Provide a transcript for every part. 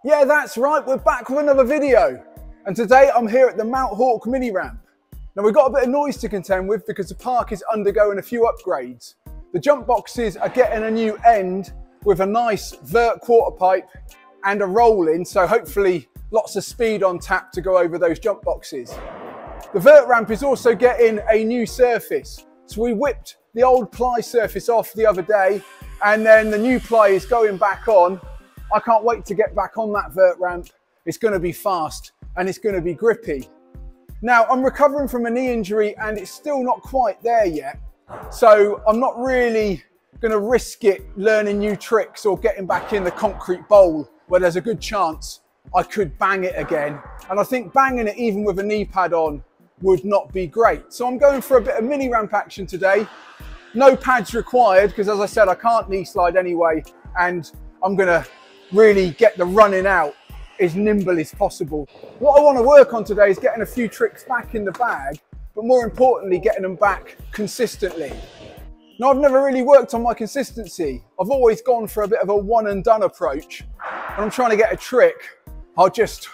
Yeah, that's right, we're back with another video. And today I'm here at the Mount Hawke mini ramp. Now we've got a bit of noise to contend with because the park is undergoing a few upgrades. The jump boxes are getting a new end with a nice vert quarter pipe and a roll in, so hopefully lots of speed on tap to go over those jump boxes. The vert ramp is also getting a new surface. So we whipped the old ply surface off the other day and then the new ply is going back on. I can't wait to get back on that vert ramp. It's going to be fast and it's going to be grippy. Now I'm recovering from a knee injury and it's still not quite there yet. So I'm not really going to risk it learning new tricks or getting back in the concrete bowl where there's a good chance I could bang it again. And I think banging it even with a knee pad on would not be great. So I'm going for a bit of mini ramp action today. No pads required because, as I said, I can't knee slide anyway, and I'm going to really get the running out as nimble as possible. What I want to work on today is getting a few tricks back in the bag, but more importantly, getting them back consistently. Now, I've never really worked on my consistency. I've always gone for a bit of a one and done approach. When I'm trying to get a trick, I'll just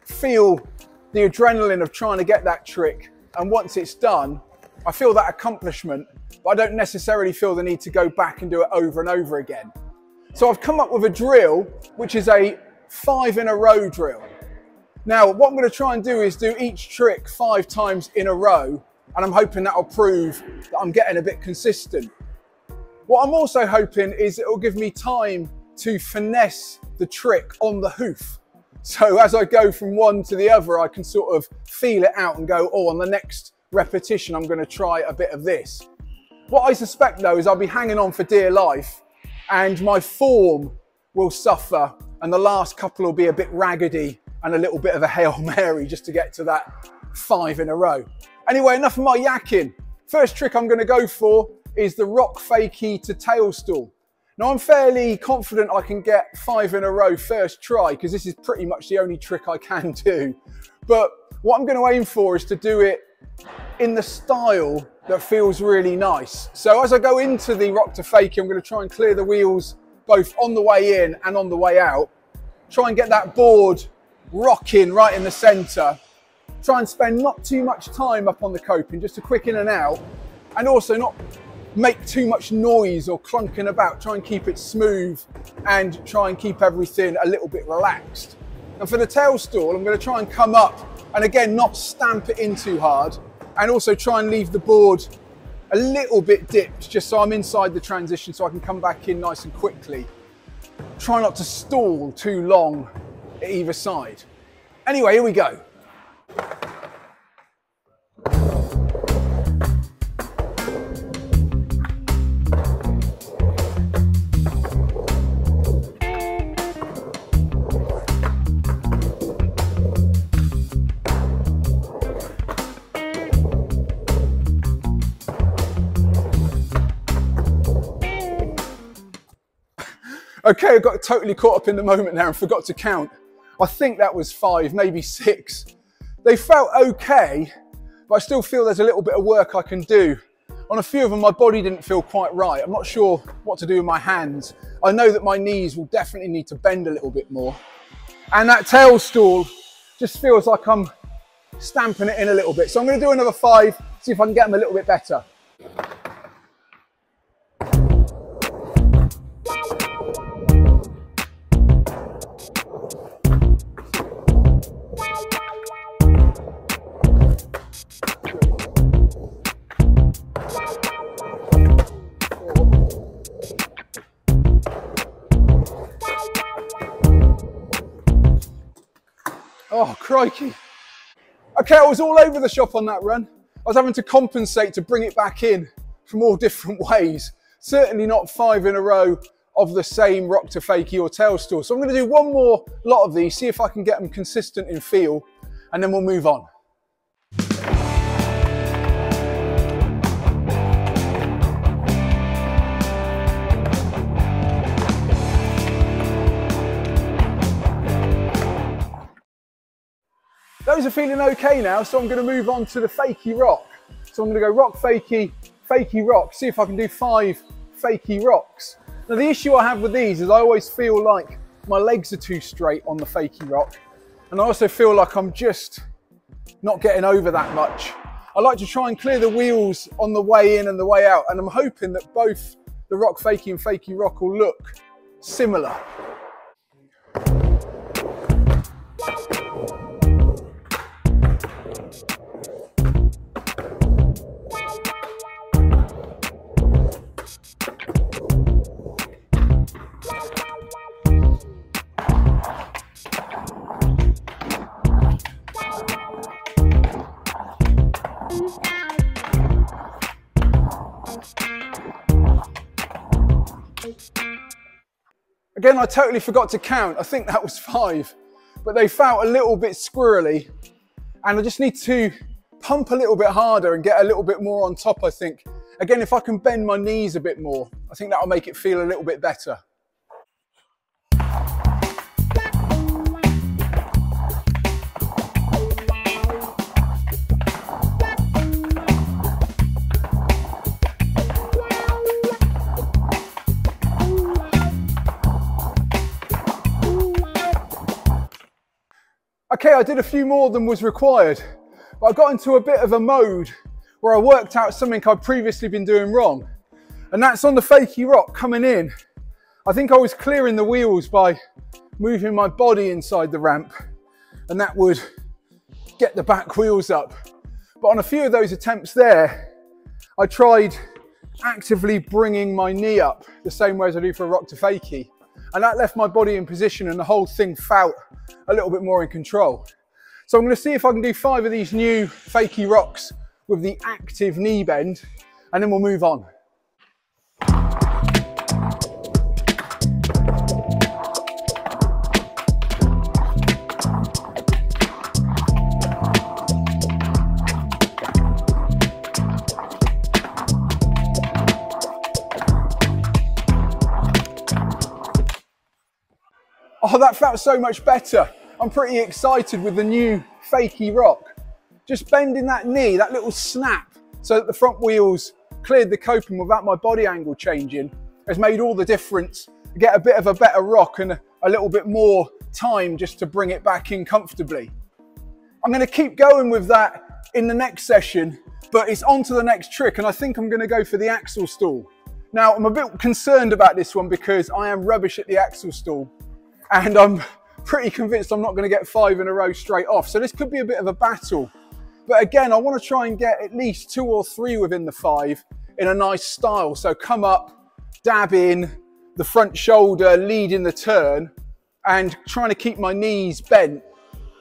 feel the adrenaline of trying to get that trick. And once it's done, I feel that accomplishment, but I don't necessarily feel the need to go back and do it over and over again. So I've come up with a drill, which is a 5 in a row drill. Now, what I'm going to try and do is do each trick 5 times in a row, and I'm hoping that'll prove that I'm getting a bit consistent. What I'm also hoping is it will give me time to finesse the trick on the hoof. So as I go from one to the other, I can sort of feel it out and go, oh, on the next repetition, I'm going to try a bit of this. What I suspect though is I'll be hanging on for dear life and my form will suffer and the last couple will be a bit raggedy and a little bit of a Hail Mary just to get to that 5 in a row. Anyway, enough of my yakking. First trick I'm going to go for is the rock fakie to tail stool. Now I'm fairly confident I can get 5 in a row first try because this is pretty much the only trick I can do. But what I'm going to aim for is to do it in the style that feels really nice. So as I go into the rock to fakie, I'm going to try and clear the wheels both on the way in and on the way out. Try and get that board rocking right in the center. Try and spend not too much time up on the coping, just a quick in and out, and also not make too much noise or clunking about. Try and keep it smooth and try and keep everything a little bit relaxed. And for the tail stool, I'm going to try and come up and again not stamp it in too hard, and also try and leave the board a little bit dipped just so I'm inside the transition so I can come back in nice and quickly. Try not to stall too long at either side. Anyway, here we go. Okay, I got totally caught up in the moment there and forgot to count. I think that was 5, maybe 6. They felt okay, but I still feel there's a little bit of work I can do. On a few of them, my body didn't feel quite right. I'm not sure what to do with my hands. I know that my knees will definitely need to bend a little bit more. And that tail stool just feels like I'm stamping it in a little bit. So I'm going to do another 5, see if I can get them a little bit better. Oh, crikey. Okay, I was all over the shop on that run. I was having to compensate to bring it back in from all different ways. Certainly not 5 in a row of the same rock to fakie or tail stool. So I'm going to do one more lot of these, see if I can get them consistent in feel, and then we'll move on. Those are feeling okay now, so I'm going to move on to the Fakey Rock. So I'm going to go rock fakie, Fakey Rock, see if I can do 5 Fakey Rocks. Now the issue I have with these is I always feel like my legs are too straight on the Fakey Rock, and I also feel like I'm just not getting over that much. I like to try and clear the wheels on the way in and the way out, and I'm hoping that both the Rock Fakey and Fakey Rock will look similar. Again, I totally forgot to count. I think that was 5, but they felt a little bit squirrely, and I just need to pump a little bit harder and get a little bit more on top, I think. Again, if I can bend my knees a bit more, I think that'll make it feel a little bit better. Okay, I did a few more than was required, but I got into a bit of a mode where I worked out something I'd previously been doing wrong. And that's on the Fakey Rock coming in. I think I was clearing the wheels by moving my body inside the ramp, and that would get the back wheels up. But on a few of those attempts there, I tried actively bringing my knee up the same way as I do for a rock to Fakey. And that left my body in position and the whole thing felt a little bit more in control. So I'm going to see if I can do 5 of these new Fakey Rocks with the active knee bend, and then we'll move on. Oh, that felt so much better. I'm pretty excited with the new Fakey Rock. Just bending that knee, that little snap, so that the front wheels cleared the coping without my body angle changing, has made all the difference. Get a bit of a better rock and a little bit more time just to bring it back in comfortably. I'm going to keep going with that in the next session, but it's on to the next trick, and I think I'm going to go for the axle stool. Now, I'm a bit concerned about this one because I am rubbish at the axle stool, and I'm pretty convinced I'm not going to get 5 in a row straight off. So this could be a bit of a battle. But again, I want to try and get at least 2 or 3 within the 5 in a nice style. So come up, dab in, the front shoulder leading the turn, and trying to keep my knees bent,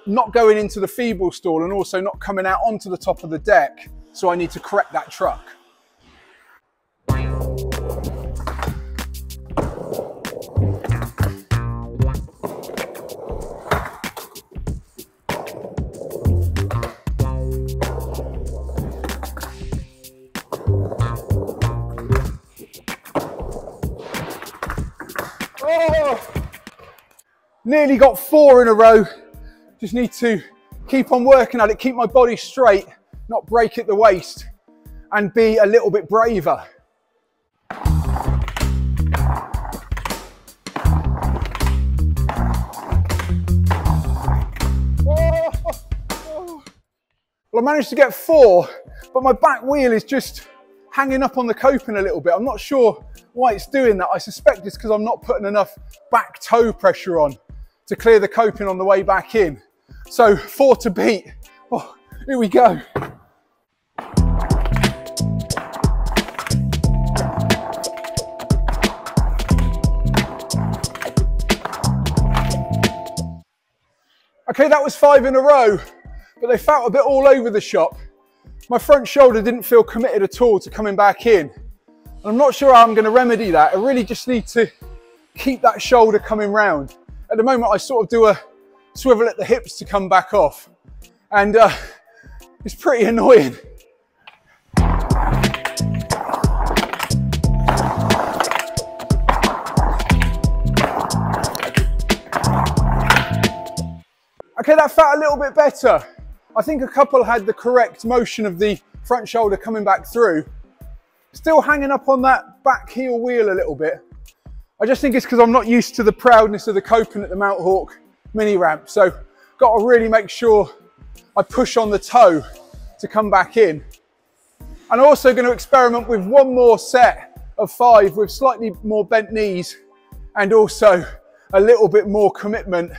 not going into the feeble stall and also not coming out onto the top of the deck. So I need to correct that truck. Nearly got 4 in a row. Just need to keep on working at it, keep my body straight, not break at the waist, and be a little bit braver. Well, I managed to get 4, but my back wheel is just hanging up on the coping a little bit. I'm not sure why it's doing that. I suspect it's because I'm not putting enough back toe pressure on to clear the coping on the way back in. So 4 to beat. Oh, here we go. Okay, that was 5 in a row, but they felt a bit all over the shop. My front shoulder didn't feel committed at all to coming back in. And I'm not sure how I'm going to remedy that. I really just need to keep that shoulder coming round. At the moment, I sort of do a swivel at the hips to come back off. And it's pretty annoying. Okay, that felt a little bit better. I think a couple had the correct motion of the front shoulder coming back through. Still hanging up on that back heel wheel a little bit. I just think it's because I'm not used to the proudness of the coping at the Mount Hawke mini ramp. So got to really make sure I push on the toe to come back in. And I'm also going to experiment with one more set of 5 with slightly more bent knees and also a little bit more commitment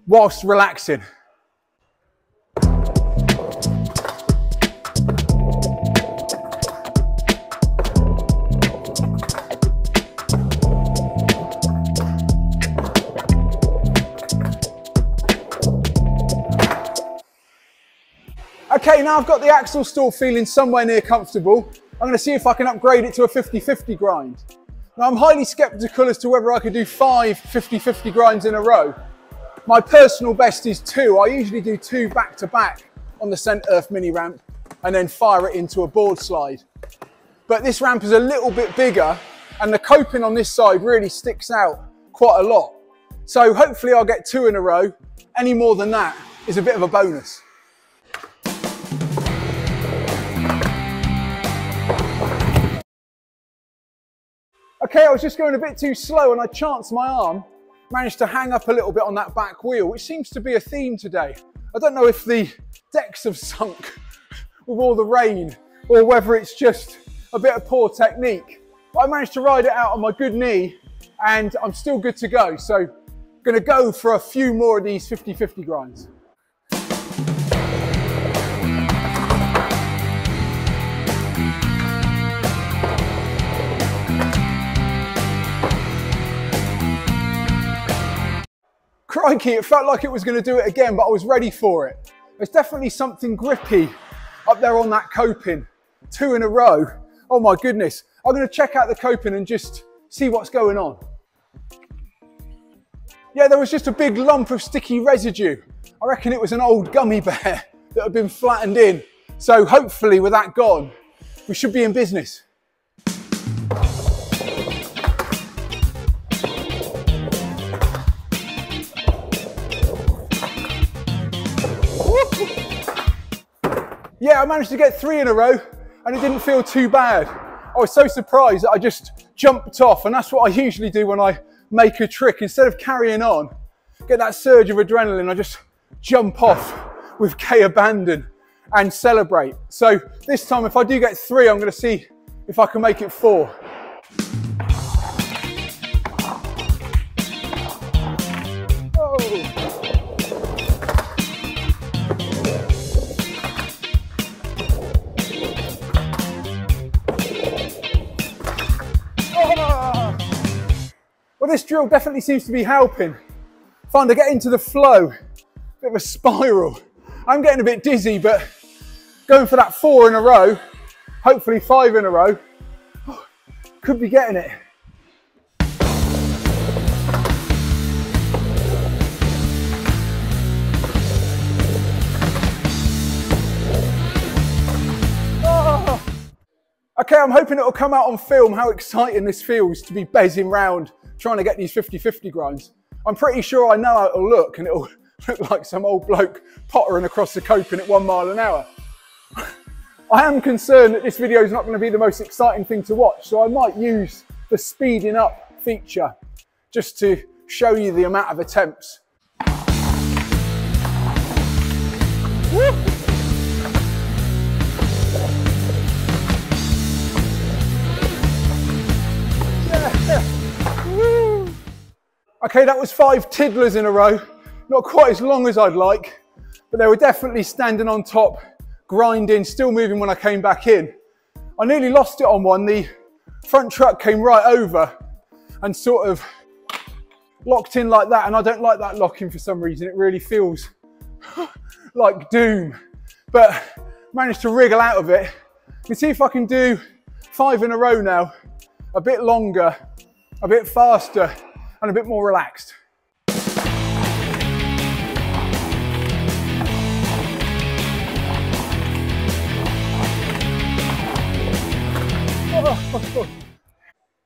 whilst relaxing. Okay, now I've got the axle stool feeling somewhere near comfortable. I'm going to see if I can upgrade it to a 50-50 grind. Now I'm highly skeptical as to whether I could do 5 50-50 grinds in a row. My personal best is 2. I usually do 2 back to back on the Cent Earth mini ramp and then fire it into a board slide. But this ramp is a little bit bigger and the coping on this side really sticks out quite a lot. So hopefully I'll get 2 in a row. Any more than that is a bit of a bonus. Okay, I was just going a bit too slow and I chanced my arm, managed to hang up a little bit on that back wheel, which seems to be a theme today. I don't know if the decks have sunk with all the rain or whether it's just a bit of poor technique. But I managed to ride it out on my good knee and I'm still good to go. So I'm going to go for a few more of these 50-50 grinds. Crikey, it felt like it was going to do it again, but I was ready for it. There's definitely something grippy up there on that coping. 2 in a row. Oh my goodness. I'm going to check out the coping and just see what's going on. Yeah, there was just a big lump of sticky residue. I reckon it was an old gummy bear that had been flattened in. So hopefully with that gone, we should be in business. Yeah, I managed to get 3 in a row and it didn't feel too bad. I was so surprised that I just jumped off, and that's what I usually do when I make a trick. Instead of carrying on, get that surge of adrenaline, I just jump off with gay abandon and celebrate. So this time, if I do get 3, I'm going to see if I can make it 4. Well, this drill definitely seems to be helping. Fun to get into the flow, bit of a spiral. I'm getting a bit dizzy, but going for that 4 in a row, hopefully 5 in a row, could be getting it. Okay, I'm hoping it'll come out on film how exciting this feels to be bezzing round trying to get these 50-50 grinds. I'm pretty sure I know how it'll look, and it'll look like some old bloke pottering across the coping at 1 mile an hour. I am concerned that this video is not going to be the most exciting thing to watch, so I might use the speeding up feature just to show you the amount of attempts. Woo! Okay, that was 5 tiddlers in a row. Not quite as long as I'd like, but they were definitely standing on top, grinding, still moving when I came back in. I nearly lost it on one. The front truck came right over and sort of locked in like that, and I don't like that locking for some reason. It really feels like doom, but managed to wriggle out of it. Let's see if I can do 5 in a row now, a bit longer, a bit faster, and a bit more relaxed.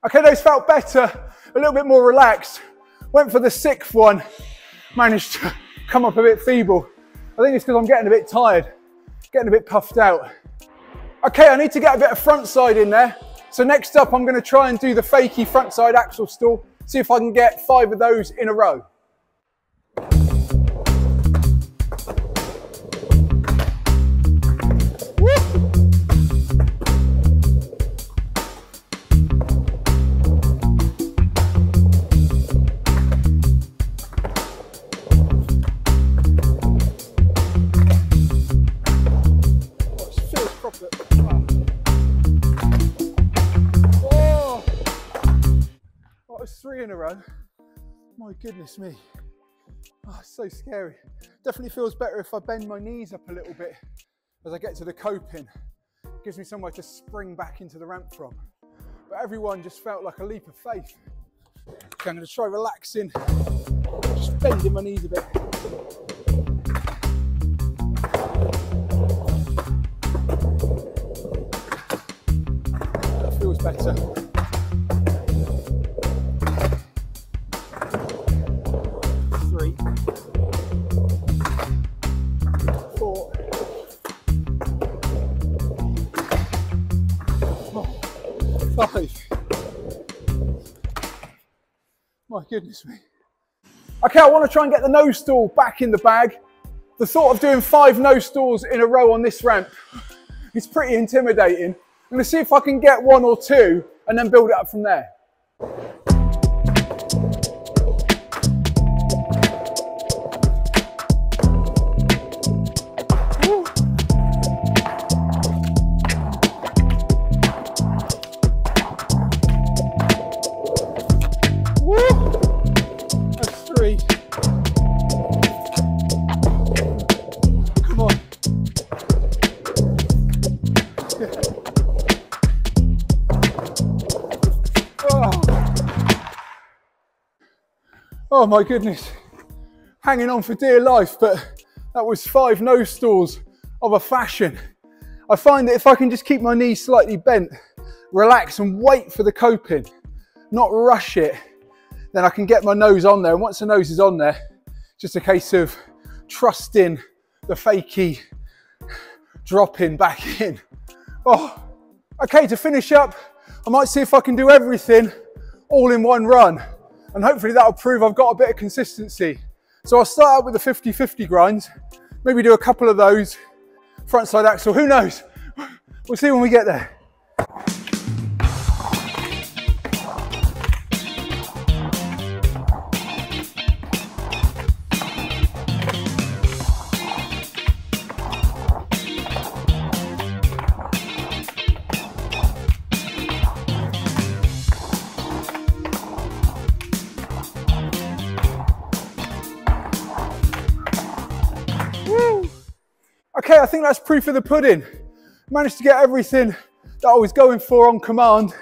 Okay, those felt better, a little bit more relaxed. Went for the 6th one, managed to come up a bit feeble. I think it's because I'm getting a bit tired, getting a bit puffed out. Okay, I need to get a bit of front side in there. So next up, I'm going to try and do the Fakey frontside axle stool, see if I can get 5 of those in a row. Oh, it's 3 in a row. My goodness me. Oh, it's so scary. Definitely feels better if I bend my knees up a little bit as I get to the coping. Gives me somewhere to spring back into the ramp from. But everyone just felt like a leap of faith. Okay, I'm going to try relaxing, just bending my knees a bit. That feels better. 3, 4, 5. My goodness me. Okay, I want to try and get the nose stool back in the bag. The thought of doing 5 nose stools in a row on this ramp is pretty intimidating. I'm going to see if I can get 1 or 2 and then build it up from there. Oh my goodness, hanging on for dear life, but that was 5 nose stools of a fashion. I find that if I can just keep my knees slightly bent, relax and wait for the coping, not rush it, then I can get my nose on there. And once the nose is on there, it's just a case of trusting the Fakey dropping back in. Oh, okay, to finish up, I might see if I can do everything all in one run. And hopefully that'll prove I've got a bit of consistency. So I'll start out with the 50-50 grinds, maybe do a couple of those, frontside axle, who knows? We'll see when we get there. Okay, I think that's proof of the pudding. Managed to get everything that I was going for on command.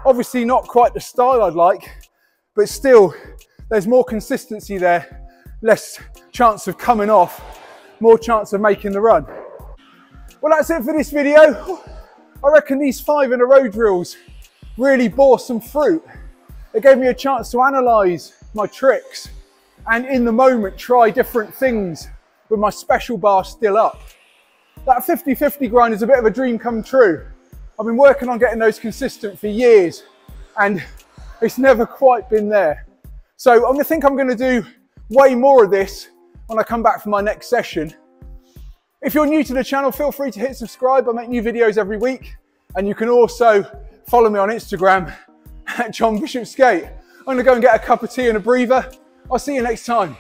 Obviously not quite the style I'd like, but still there's more consistency there, less chance of coming off, more chance of making the run. Well, that's it for this video. I reckon these 5 in a row drills really bore some fruit. It gave me a chance to analyse my tricks and in the moment try different things with my special bar still up. That 50-50 grind is a bit of a dream come true. I've been working on getting those consistent for years and it's never quite been there. So I think I'm going to do way more of this when I come back for my next session. If you're new to the channel, feel free to hit subscribe. I make new videos every week, and you can also follow me on Instagram at John Bishop Skate. I'm going to go and get a cup of tea and a breather. I'll see you next time.